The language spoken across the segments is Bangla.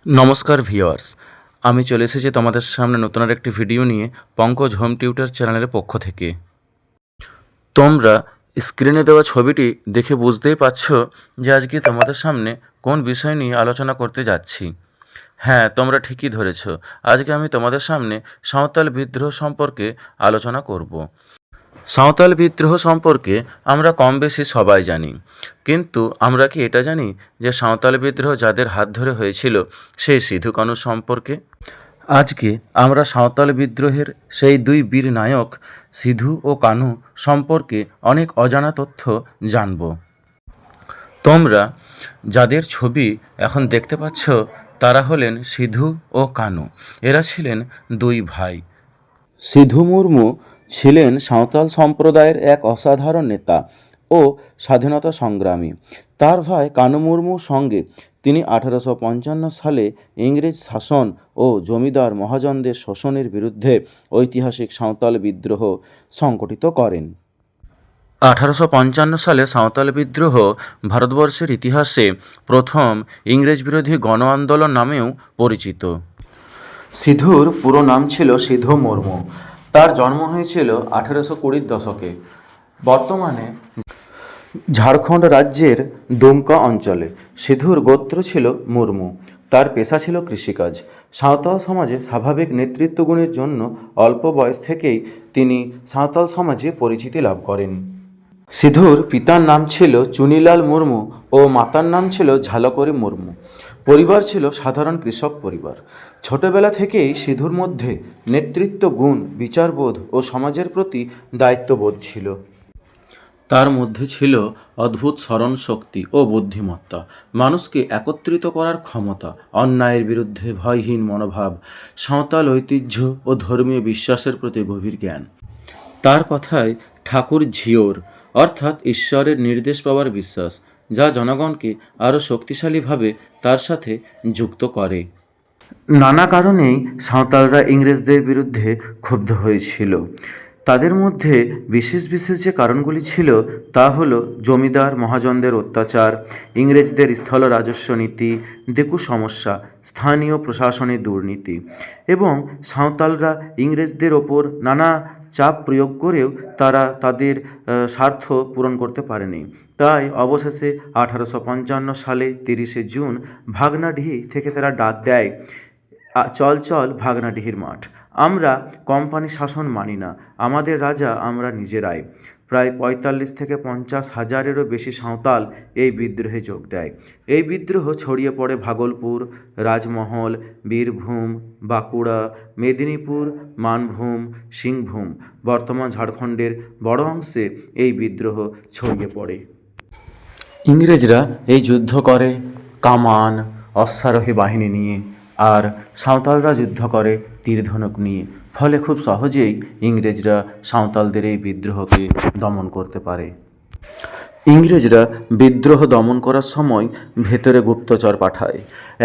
নমস্কার ভিউয়ার্স, আমি চলে এসেছি তোমাদের সামনে নতুন আর একটি ভিডিও নিয়ে পঙ্কজ হোম টিউটর চ্যানেলের পক্ষ থেকে। তোমরা স্ক্রিনে দেওয়া ছবিটি দেখে বুঝতেই পারছো যে আজকে তোমাদের সামনে কোন বিষয় নিয়ে আলোচনা করতে যাচ্ছি। হ্যাঁ, তোমরা ঠিকই ধরেছ, আজকে আমি তোমাদের সামনে সাঁওতাল বিদ্রোহ সম্পর্কে আলোচনা করব। সাঁওতাল বিদ্রোহ সম্পর্কে আমরা কম বেশি সবাই জানি, কিন্তু আমরা কি এটা জানি যে সাঁওতাল বিদ্রোহ যাদের হাত ধরে হয়েছিল সেই সিধু কানু সম্পর্কে? আজকে আমরা সাঁওতাল বিদ্রোহের সেই দুই বীর নায়ক সিধু ও কানু সম্পর্কে অনেক অজানা তথ্য জানব। তোমরা যাদের ছবি এখন দেখতে পাচ্ছ তারা হলেন সিধু ও কানু। এরা ছিলেন দুই ভাই। সিধু মুর্মু ছিলেন সাঁওতাল সম্প্রদায়ের এক অসাধারণ নেতা ও স্বাধীনতা সংগ্রামী। তার ভাই কানু মুর্মুর সঙ্গে তিনি 1855 সালে ইংরেজ শাসন ও জমিদার মহাজনদের শোষণের বিরুদ্ধে ঐতিহাসিক সাঁওতাল বিদ্রোহ সংগঠিত করেন। 1855 সালে সাঁওতাল বিদ্রোহ ভারতবর্ষের ইতিহাসে প্রথম ইংরেজ বিরোধী গণ আন্দোলন নামেও পরিচিত। সিধুর পুরো নাম ছিল সিধু মুর্মু। তার জন্ম হয়েছিল 1820 দশকে বর্তমানে ঝাড়খণ্ড রাজ্যের দুমকা অঞ্চলে। সিধুর গোত্র ছিল মুর্মু। তার পেশা ছিল কৃষিকাজ। সাঁওতাল সমাজে স্বাভাবিক নেতৃত্ব গুণের জন্য অল্প বয়স থেকেই তিনি সাঁওতাল সমাজে পরিচিতি লাভ করেন। সিধুর পিতার নাম ছিল চুনিলাল মুর্মু ও মাতার নাম ছিল ঝালকরি মুর্মু। পরিবার ছিল সাধারণ কৃষক পরিবার। ছোটবেলা থেকেই সিধুর মধ্যে নেতৃত্ব গুণ, বিচারবোধ ও সমাজের প্রতি দায়িত্ববোধ ছিল। তার মধ্যে ছিল অদ্ভুত স্মরণ শক্তি ও বুদ্ধিমত্তা, মানুষকে একত্রিত করার ক্ষমতা, অন্যায়ের বিরুদ্ধে ভয়হীন মনোভাব, সাঁওতাল ঐতিহ্য ও ধর্মীয় বিশ্বাসের প্রতি গভীর জ্ঞান। তার কথায় ঠাকুর ঝিওর অর্থাৎ ঈশ্বরের নির্দেশ পাওয়ার বিশ্বাস, যা জনগণকে আরও শক্তিশালীভাবে তার সাথে যুক্ত করে। নানা কারণেই সাঁওতালরা ইংরেজদের বিরুদ্ধে ক্ষুব্ধ হয়েছিল। তাদের মধ্যে বিশেষ বিশেষ যে কারণগুলি ছিল তা হলো জমিদার মহাজনদের অত্যাচার, ইংরেজদের স্থল রাজস্ব নীতি, দেখু সমস্যা, স্থানীয় প্রশাসনের দুর্নীতি এবং সাঁওতালরা ইংরেজদের ওপর নানা চাপ প্রয়োগ করেও তারা তাদের স্বার্থ পূরণ করতে পারেনি। তাই অবশেষে 1855 সালে 30শে জুন ভাগনাডিহি থেকে তারা ডাক দেয়, চল চল ভাগনাডিহির মাঠ, আমরা কোম্পানি শাসন মানি না, আমাদের রাজা আমরা নিজেরাই। প্রায় 45 থেকে 50 হাজারেরও বেশি সাঁওতাল এই বিদ্রোহে যোগ দেয়। এই বিদ্রোহ ছড়িয়ে পড়ে ভাগলপুর, রাজমহল, বীরভূম, বাঁকুড়া, মেদিনীপুর, মানভূম, সিংভূম, বর্তমান ঝাড়খণ্ডের বড় অংশে এই বিদ্রোহ ছড়িয়ে পড়ে। ইংরেজরা এই যুদ্ধ করে কামান, অশ্বারোহী বাহিনী নিয়ে, আর সাঁওতালরা যুদ্ধ করে তীরধনুক নিয়ে। ফলে খুব সহজেই ইংরেজরা সাঁওতালদের এই বিদ্রোহকে দমন করতে পারে। ইংরেজরা বিদ্রোহ দমন করার সময় ভেতরে গুপ্তচর পাঠায়।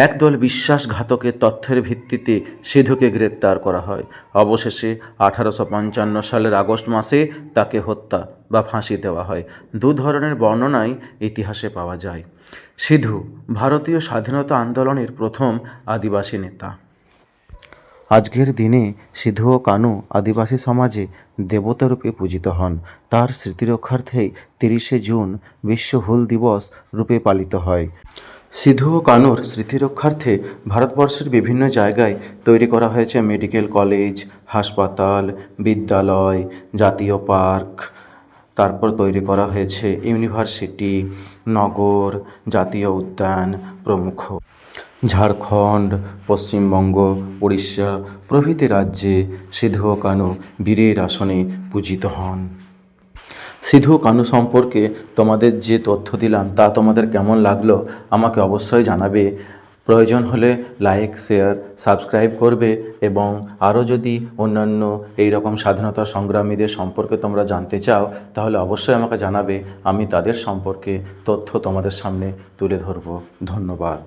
একদল বিশ্বাসঘাতকের তথ্যের ভিত্তিতে সিধুকে গ্রেপ্তার করা হয়। অবশেষে 1855 সালের আগস্ট মাসে তাকে হত্যা বা ফাঁসি দেওয়া হয়। দু ধরনের বর্ণনাই ইতিহাসে পাওয়া যায়। সিধু ভারতীয় স্বাধীনতা আন্দোলনের প্রথম আদিবাসী নেতা। আজকের দিনে সিধু ও কানু আদিবাসী সমাজে দেবতারূপে পূজিত হন। তার স্মৃতিরক্ষার্থেই 30শে জুন বিশ্ব হুল দিবস রূপে পালিত হয়। সিধু ও কানুর স্মৃতিরক্ষার্থে ভারতবর্ষের বিভিন্ন জায়গায় তৈরি করা হয়েছে মেডিকেল কলেজ, হাসপাতাল, বিদ্যালয়, জাতীয় পার্ক, তারপর তৈরি করা হয়েছে ইউনিভার্সিটি, নগর, জাতীয় উদ্যান প্রমুখ। ঝাড়খণ্ড, পশ্চিমবঙ্গ, উড়িষ্যা প্রভৃতি রাজ্যে সিধু ও কানু বীরের আসনে পূজিত হন। সিধু ও কানু সম্পর্কে তোমাদের যে তথ্য দিলাম তা তোমাদের কেমন লাগলো আমাকে অবশ্যই জানাবে। প্রয়োজন হলে লাইক, শেয়ার, সাবস্ক্রাইব করবে এবং আরও যদি অন্যান্য এই রকম স্বাধীনতা সংগ্রামীদের সম্পর্কে তোমরা জানতে চাও তাহলে অবশ্যই আমাকে জানাবে। আমি তাদের সম্পর্কে তথ্য তোমাদের সামনে তুলে ধরব। ধন্যবাদ।